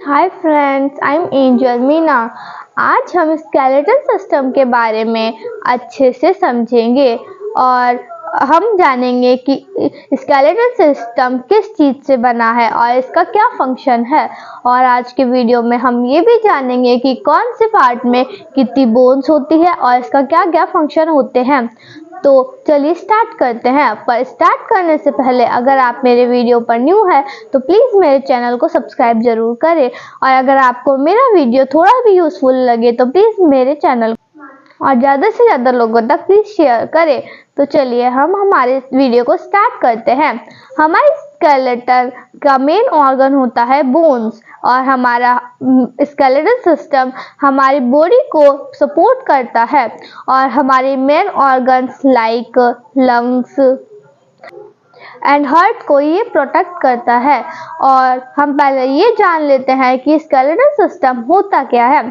Hi friends, I am angel Meena. आज हम skeletal system के बारे में अच्छे से समझेंगे और हम जानेंगे कि स्केलेटल सिस्टम किस चीज़ से बना है और इसका क्या फंक्शन है। और आज के वीडियो में हम ये भी जानेंगे कि कौन से पार्ट में कितनी बोन्स होती है और इसका क्या क्या फंक्शन होते हैं। तो चलिए स्टार्ट करते हैं। पर स्टार्ट करने से पहले अगर आप मेरे वीडियो पर न्यू है तो प्लीज़ मेरे चैनल को सब्सक्राइब जरूर करें, और अगर आपको मेरा वीडियो थोड़ा भी यूज़फुल लगे तो प्लीज़ मेरे चैनल और ज़्यादा से ज़्यादा लोगों तक प्लीज़ शेयर करें। तो चलिए हम हमारे वीडियो को स्टार्ट करते हैं। हमारे स्केलेटल का मेन ऑर्गन होता है बोन्स, और हमारा स्केलेटल सिस्टम हमारी बॉडी को सपोर्ट करता है और हमारे main organs like lungs and heart को ये प्रोटेक्ट करता है। और हम पहले ये जान लेते हैं कि स्केलेटल सिस्टम होता क्या है।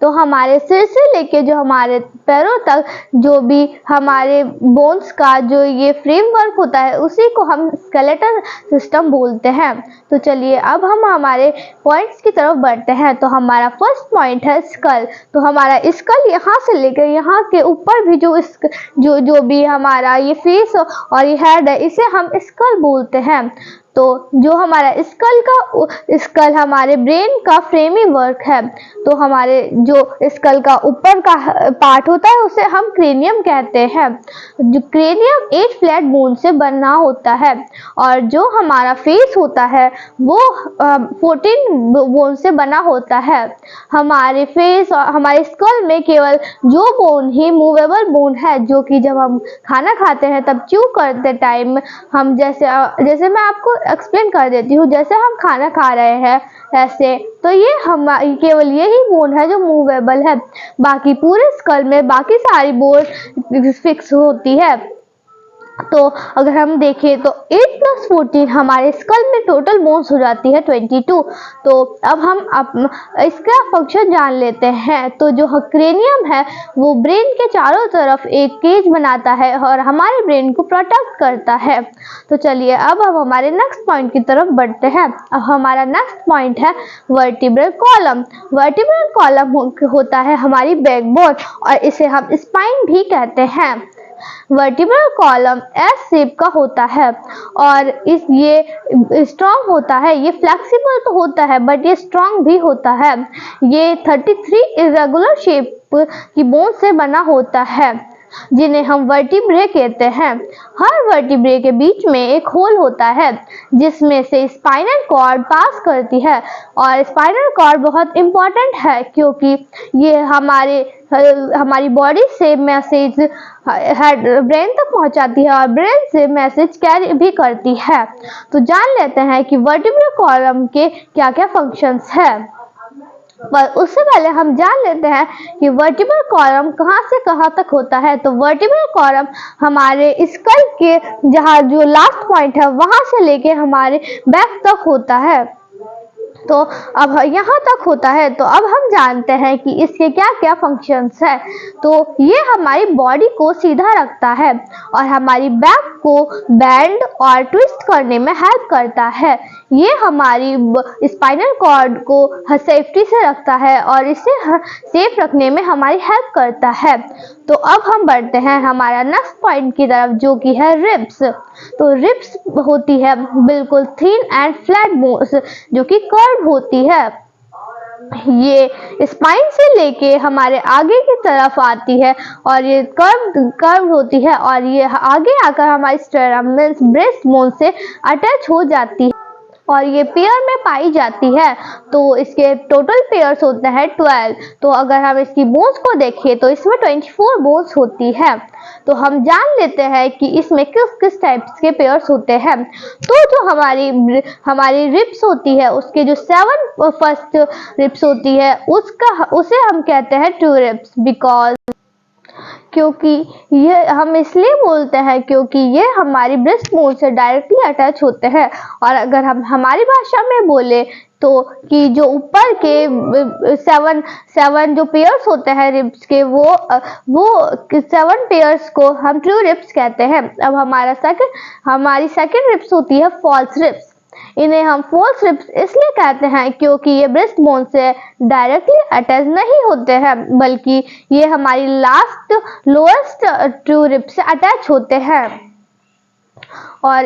तो हमारे सिर से लेके जो हमारे पैरों तक जो भी हमारे बोन्स का जो ये फ्रेमवर्क होता है उसी को हम स्केलेटल सिस्टम बोलते हैं। तो चलिए अब हम हमारे पॉइंट्स की तरफ बढ़ते हैं। तो हमारा फर्स्ट पॉइंट है स्कल। तो हमारा स्कल यहाँ से लेकर यहाँ के ऊपर भी जो भी हमारा ये फेस और ये हेड है इसे हम स्कल बोलते हैं। तो जो हमारा स्कल हमारे ब्रेन का फ्रेमिंग वर्क है। तो हमारे जो स्कल का ऊपर का पार्ट होता है उसे हम क्रेनियम कहते हैं। जो क्रेनियम 8 फ्लैट बोन से बना होता है, और जो हमारा फेस होता है वो 14 बोन से बना होता है। हमारे फेस और हमारे स्कल में केवल जो बोन ही मूवेबल बोन है, जो कि जब हम खाना खाते हैं तब च्यू करते टाइम हम जैसे मैं आपको एक्सप्लेन कर देती हूँ। जैसे हम खाना खा रहे हैं ऐसे, तो ये हम केवल यही बोन है जो मूवेबल है। बाकी पूरे स्कल में बाकी सारी बोन फिक्स होती है। तो अगर हम देखें तो 8 + 14 हमारे स्कल में टोटल बोन्स हो जाती है 22। तो अब हम इसका फंक्शन जान लेते हैं। तो जो क्रेनियम है वो ब्रेन के चारों तरफ एक केज बनाता है और हमारे ब्रेन को प्रोटेक्ट करता है। तो चलिए अब हम हमारे नेक्स्ट पॉइंट की तरफ बढ़ते हैं। अब हमारा नेक्स्ट पॉइंट है वर्टिब्रल कॉलम। वर्टिब्रल कॉलम होता है हमारी बैकबोन, और इसे हम स्पाइन भी कहते हैं। वर्टिब्रल कॉलम एस शेप का होता है और ये स्ट्रॉन्ग होता है। ये फ्लेक्सिबल तो होता है बट ये स्ट्रॉन्ग भी होता है। ये 33 इरेगुलर शेप की बोन से बना होता है, जिन्हें हम वर्टिब्रे कहते हैं। हर वर्टिब्रे के बीच में एक होल होता है जिसमें से स्पाइनल कॉर्ड पास करती है। और स्पाइनल कॉर्ड बहुत इम्पोर्टेंट है क्योंकि ये हमारी बॉडी से मैसेज ब्रेन तक पहुंचाती है और ब्रेन से मैसेज कैरी भी करती है। तो जान लेते हैं कि वर्टिब्रल कॉलम के क्या क्या फंक्शंस है। पर उससे पहले हम जान लेते हैं कि वर्टिब्रल कॉलम कहाँ से कहाँ तक होता है। तो वर्टिब्रल कॉलम हमारे स्कल के जहाँ जो लास्ट पॉइंट है वहां से लेके हमारे बैक तक होता है। तो अब यहाँ तक होता है। तो अब हम जानते हैं कि इसके क्या क्या फंक्शंस है। तो ये हमारी बॉडी को सीधा रखता है और हमारी बैक को बेंड और ट्विस्ट करने में हेल्प करता है। ये हमारी स्पाइनल कॉर्ड को सेफ्टी से रखता है और इसे सेफ रखने में हमारी हेल्प करता है। तो अब हम बढ़ते हैं हमारा नेक्स्ट पॉइंट की तरफ, जो कि है रिब्स। तो रिब्स होती है बिल्कुल थिन एंड फ्लैट बोन्स जो कि कर्व होती है। ये स्पाइन से लेके हमारे आगे की तरफ आती है और ये कर्व होती है, और ये आगे आकर हमारी स्टेरनम ब्रेस्ट बोन से अटैच हो जाती है और ये पेयर में पाई जाती है। तो इसके टोटल पेयर्स होते हैं 12। तो अगर हम इसकी बोन्स को देखें तो इसमें 24 बोन्स होती है। तो हम जान लेते हैं कि इसमें किस किस टाइप्स के पेयर्स होते हैं। तो जो हमारी रिब्स होती है उसके जो 7 फर्स्ट रिब्स होती है उसे हम कहते हैं ट्रू रिब्स, क्योंकि ये हम इसलिए बोलते हैं क्योंकि ये हमारी ब्रेस्ट बोन से डायरेक्टली अटैच होते हैं। और अगर हम हमारी भाषा में बोले तो कि जो ऊपर के 7 जो पेयर्स होते हैं रिब्स के वो 7 पेयर्स को हम ट्रू रिब्स कहते हैं। अब हमारी सेकंड रिब्स होती है फॉल्स रिब्स। इन्हें हम फोल्स रिब्स इसलिए कहते हैं क्योंकि ये ब्रेस्ट बोन से डायरेक्टली अटैच नहीं होते हैं, बल्कि ये हमारी लोएस्ट ट्रू रिब से अटैच होते हैं, और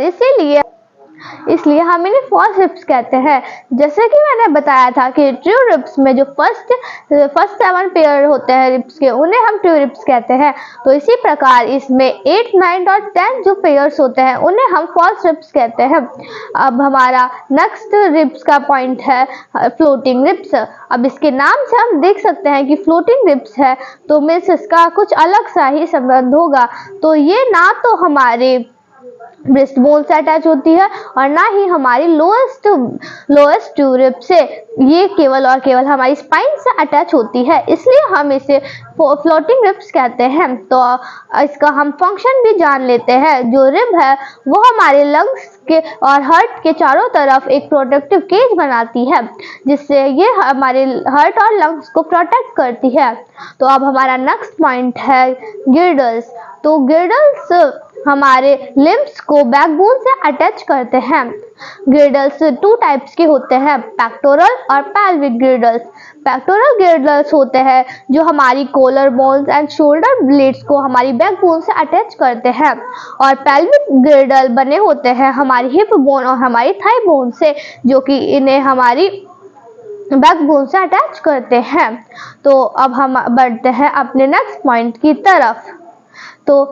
इसलिए हम इन्हें फॉल्स रिब्स कहते हैं। जैसे कि मैंने बताया था कि ट्रू रिब्स में जो फर्स्ट 7 पेयर होते हैं रिब्स के, उन्हें हम ट्रू रिब्स कहते हैं। तो इसी प्रकार इसमें 8, 9 और 10 जो पेयर्स होते हैं उन्हें हम फॉल्स रिब्स कहते हैं। अब हमारा नेक्स्ट रिब्स का पॉइंट है फ्लोटिंग रिब्स। अब इसके नाम से हम देख सकते हैं कि फ्लोटिंग रिब्स है, तो मीन्स इसका कुछ अलग सा ही संबंध होगा। तो ये ना तो हमारे ब्रेस्ट बोन से अटैच होती है और ना ही हमारी लोएस्ट ट्रू रिब से, ये केवल और केवल हमारी स्पाइन से अटैच होती है, इसलिए हम इसे फ्लोटिंग रिब्स कहते हैं। तो इसका हम फंक्शन भी जान लेते हैं। जो रिब है वो हमारे लंग्स के और हार्ट के चारों तरफ एक प्रोटेक्टिव केज बनाती है, जिससे ये हमारे हार्ट और लंग्स को प्रोटेक्ट करती है। तो अब हमारा नेक्स्ट पॉइंट है गिर्डल्स। तो गिर्डल्स हमारे लिम्स को बैकबोन से अटैच करते हैं। गिर्डल्स 2 टाइप्स के होते हैं, पेक्टोरल और पेल्विक गिर्डल्स। पेक्टोरल गिर्डल्स होते हैं जो हमारी collar bones and shoulder blades को हमारी बैकबोन से अटैच करते हैं, और पेल्विक गिर्डल बने होते हैं हमारी हिप बोन और हमारी थाई बोन से, जो कि इन्हें हमारी बैकबोन से अटैच करते हैं। तो अब हम बढ़ते हैं अपने नेक्स्ट पॉइंट की तरफ। तो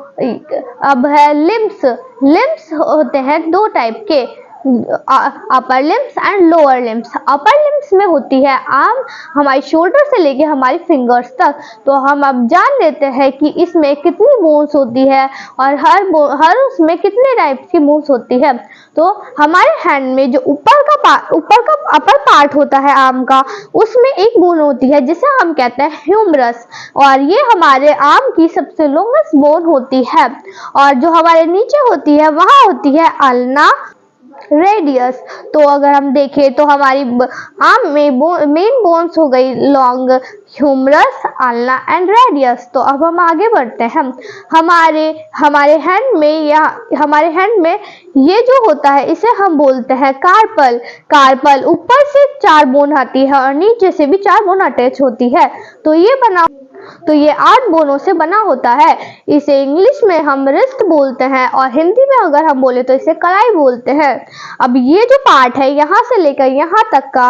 अब है लिम्स। लिम्स होते हैं 2 टाइप के, upper limbs and lower limbs. Upper limbs में होती है आर्म हमारी शोल्डर से लेके हमारी फिंगर्स तक। तो हम अब जान लेते हैं कि इसमें कितनी बोन्स होती है और हर उसमें कितने टाइप्स की बोन्स होती है। तो हमारे हैंड में जो ऊपर का अपर पार्ट होता है आर्म का, उसमें एक बोन होती है जिसे हम कहते हैं ह्यूमरस, और ये हमारे आर्म की सबसे लॉन्गेस्ट बोन होती है। और जो हमारे नीचे होती है वहां होती है अल्ना रेडियस। तो अगर हम देखें तो हमारी आर्म में मेन बोन्स हो गई long, humerus, ulna and radius. तो अब हम आगे बढ़ते हैं। हमारे हैंड में ये जो होता है इसे हम बोलते हैं कार्पल। कार्पल ऊपर से 4 बोन आती है और नीचे से भी 4 बोन अटैच होती है। तो ये 8 बोनों से बना होता है। इसे इंग्लिश में हम रिस्ट बोलते हैं और हिंदी में अगर हम बोले तो इसे कलाई बोलते हैं। अब ये जो पार्ट है यहाँ से लेकर यहाँ तक का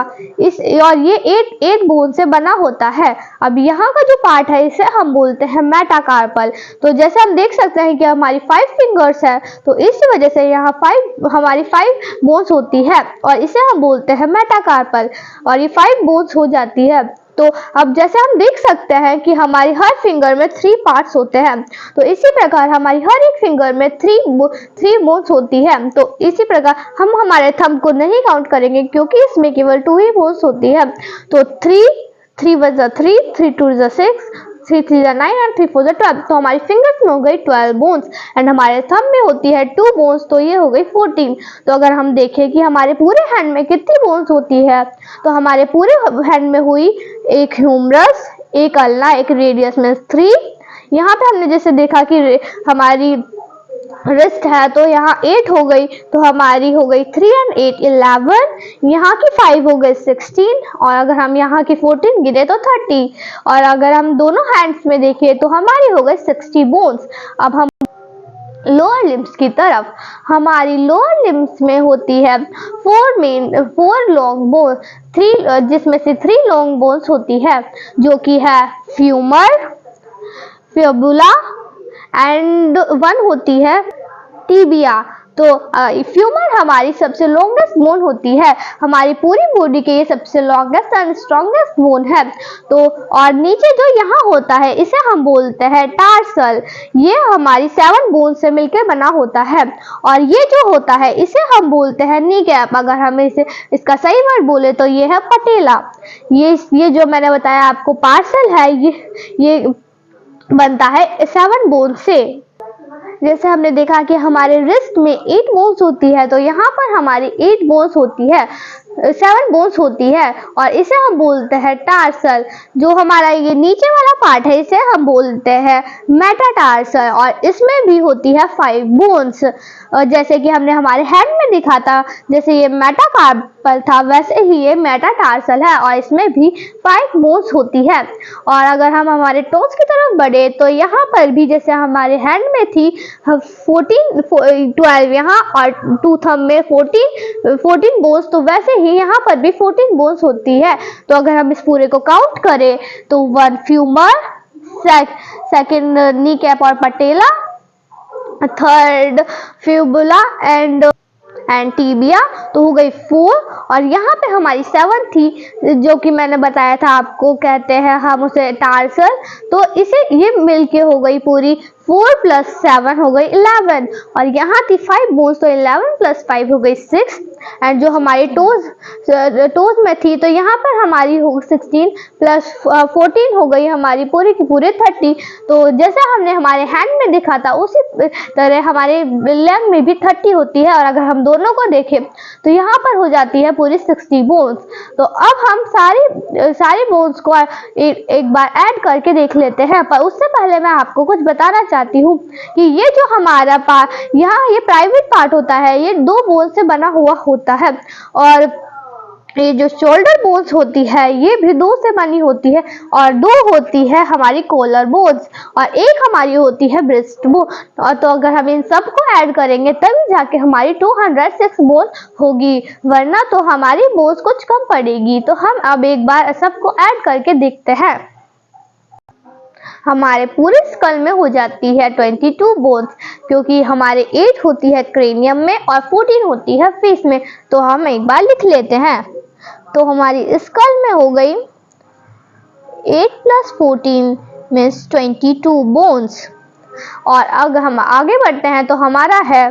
और ये 8 बोन से बना होता है। अब यहाँ का जो पार्ट है इसे हम बोलते हैं मेटाकार्पल। तो जैसे हम देख सकते हैं कि हमारी 5 फिंगर्स है, तो इस वजह से यहाँ हमारी 5 बोन्स होती है और इसे हम बोलते हैं मेटाकार्पल, और ये 5 बोन्स हो जाती है। तो अब जैसे हम देख सकते हैं कि हमारी हर फिंगर में 3 पार्ट्स होते हैं, तो इसी प्रकार हमारी हर एक फिंगर में 3 बोन्स होती है। तो इसी प्रकार हम हमारे थंब को नहीं काउंट करेंगे क्योंकि इसमें केवल 2 ही बोन्स होती है। तो 3 1 3, 3 2 6, 3 3 9 और 3 4 12। तो हमारी फिंगर्स में हो गई 12 बोन्स एंड हमारे थंब में होती है 2 बोन्स, तो ये हो गई 14। तो अगर हम देखें कि हमारे पूरे हैंड में कितनी बोन्स होती है, तो हमारे पूरे हैंड में हुई एक ह्यूमरस, एक अल्ना, एक रेडियस में 3। यहाँ पे हमने जैसे देखा कि हमारी रिस्ट है तो यहाँ 8 हो गई, तो हमारी हो गई 3 और 8 11। यहाँ की 5 हो गई 16, और अगर हम यहाँ की 14 गिने तो 30, और अगर हम दोनों हैंड्स में देखें तो हमारी हो गई 60 बोन्स। अब हम लोअर लिम्स की तरफ। हमारी लोअर लिम्स में होती है 4 लॉन्ग बोन, 3 जिसमें से 3 लॉन्ग बोन्स होती है, जो कि है फ्यूमर, फिबुला एंड 1 होती है टिबिया। तो फ्यूमर हमारी सबसे लॉन्गेस्ट बोन होती है, हमारी पूरी बॉडी के ये सबसे लॉन्गेस्ट एंड स्ट्रॉन्गेस्ट बोन है। तो और नीचे जो यहाँ होता है इसे हम बोलते हैं टार्सल। ये हमारी 7 बोन से मिलकर बना होता है, और ये जो होता है इसे हम बोलते हैं नी कैप। अगर हम इसका सही वर्ड बोले तो ये है पटेला। ये जो मैंने बताया आपको पार्सल है, ये बनता है 7 बोन से। जैसे हमने देखा कि हमारे रिस्ट में 8 बोन्स होती है, तो यहाँ पर हमारी 8 बोन्स होती है। 7 बोन्स होती है और इसे हम बोलते हैं टार्सल। जो हमारा ये नीचे वाला पार्ट है इसे हम बोलते हैं मेटाटार्सल और इसमें भी होती है 5 बोन्स। जैसे कि हमने हमारे हैंड में दिखा था, जैसे ये मेटाकार्पल था वैसे ही ये मेटाटार्सल है और इसमें भी 5 बोन्स होती है। और अगर हम हमारे टोज की तरफ बढ़े तो यहाँ पर भी जैसे हमारे हैंड में थी 12 यहाँ और 2 थंब में 14 बोन्स, तो वैसे ही यहाँ पर भी 14 बोन्स होती है। तो अगर हम इस पूरे को काउंट करें तो 1 फ्यूमर, सेकंड नी कैप और पटेला, थर्ड फ्यूबुला एंड टीबिया, तो हो गई 4। और यहाँ पे हमारी 7 थी जो कि मैंने बताया था आपको, कहते हैं हम उसे टार्सल। तो इसे ये मिलके हो गई पूरी 4 + 7 हो गई 11 और यहाँ थी 5 बोन्स, तो 11 + 5 हो गई 6। एंड जो हमारी टोज में थी तो यहाँ पर हमारी हो 16 + 14 हो गई हमारी पूरी की पूरी 30। तो जैसे हमने हमारे हैंड में देखा था उसी तरह हमारे लेग में भी 30 होती है और अगर हम दोनों को देखें तो यहाँ पर हो जाती है पूरी 60 बोन्स। तो अब हम सारी बोन्स को एक बार ऐड करके देख लेते हैं, पर उससे पहले मैं आपको कुछ बताना चाहती हूँ कि ये जो हमारा यहाँ ये प्राइवेट पार्ट होता है ये 2 बोन से बना हुआ होता है और ये जो शोल्डर बोन्स होती है ये भी 2 से बनी होती है और 2 होती है हमारी कॉलर बोन्स और 1 हमारी होती है ब्रेस्ट बोन। और तो अगर हम इन सब को ऐड करेंगे तभी जाके हमारी 206 बोन होगी, वरना तो हमारी बोन्स कुछ कम पड़ेगी। तो हम अब एक बार सबको ऐड करके देखते हैं। हमारे पूरे स्कल में हो जाती है 22 बोन्स, क्योंकि हमारे 8 होती है क्रेनियम में और 14 होती है फेस में। तो हम एक बार लिख लेते हैं। तो हमारी स्कल में हो गई 8 + 14 मीन्स 22 बोन्स। और अगर हम आगे बढ़ते हैं तो हमारा है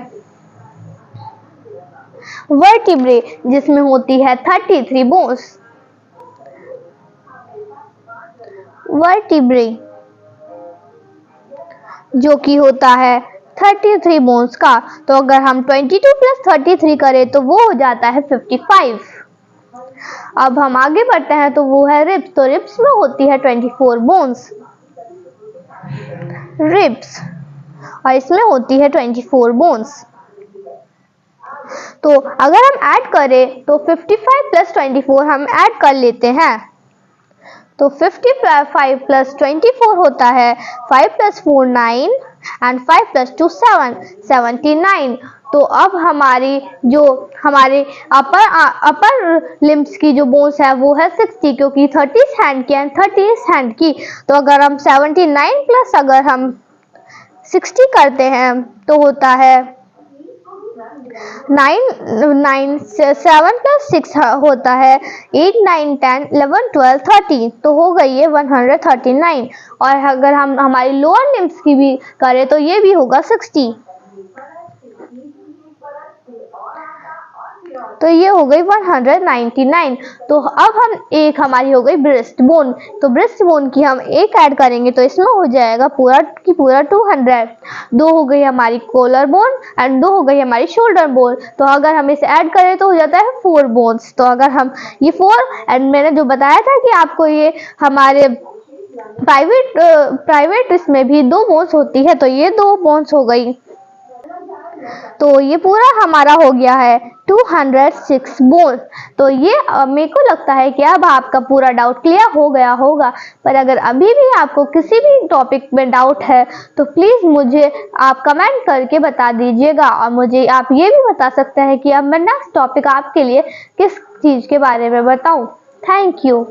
वर्टिब्रे जिसमें होती है 33 बोन्स। वर्टिब्रे जो कि होता है 33 बोन्स का। तो अगर हम 22 + 33 करें तो वो हो जाता है 55। अब हम आगे बढ़ते हैं तो वो है रिब्स। तो रिब्स में होती है 24 बोन्स रिब्स और इसमें होती है 24 बोन्स। तो अगर हम ऐड करें तो 55 + 24 हम ऐड कर लेते हैं। तो 55 + 24 होता है 5 + 4 9 एंड 5 + 2 7 79। तो अब हमारी जो हमारे अपर लिम्स की जो बोन्स है वो है 60, क्योंकि 30 हैंड की एंड 30 हैंड की। तो अगर हम 79 प्लस अगर हम 60 करते हैं तो होता है 7 + 6 होता है 8 9 10 11 12 13। तो हो गई है 139। और अगर हम हमारी लोअर लिम्स की भी करें तो ये भी होगा 60। तो ये हो गई 199। तो अब हम एक हमारी हो गई ब्रेस्ट बोन। तो ब्रेस्ट बोन की हम एक ऐड करेंगे तो इसमें हो जाएगा पूरा की पूरा 200। 2 हो गई हमारी कॉलर बोन एंड 2 हो गई हमारी शोल्डर बोन। तो अगर हम इसे ऐड करें तो हो जाता है 4 बोन्स। तो अगर हम ये 4 एंड मैंने जो बताया था कि आपको ये हमारे प्राइवेट इसमें भी 2 बोन्स होती है, तो ये 2 बोन्स हो गई। तो ये पूरा हमारा हो गया है 206 बोन। तो ये मेरे को लगता है कि अब आपका पूरा डाउट क्लियर हो गया होगा। पर अगर अभी भी आपको किसी भी टॉपिक में डाउट है तो प्लीज़ मुझे आप कमेंट करके बता दीजिएगा और मुझे आप ये भी बता सकते हैं कि अब मैं नेक्स्ट टॉपिक आपके लिए किस चीज़ के बारे में बताऊं। Thank you.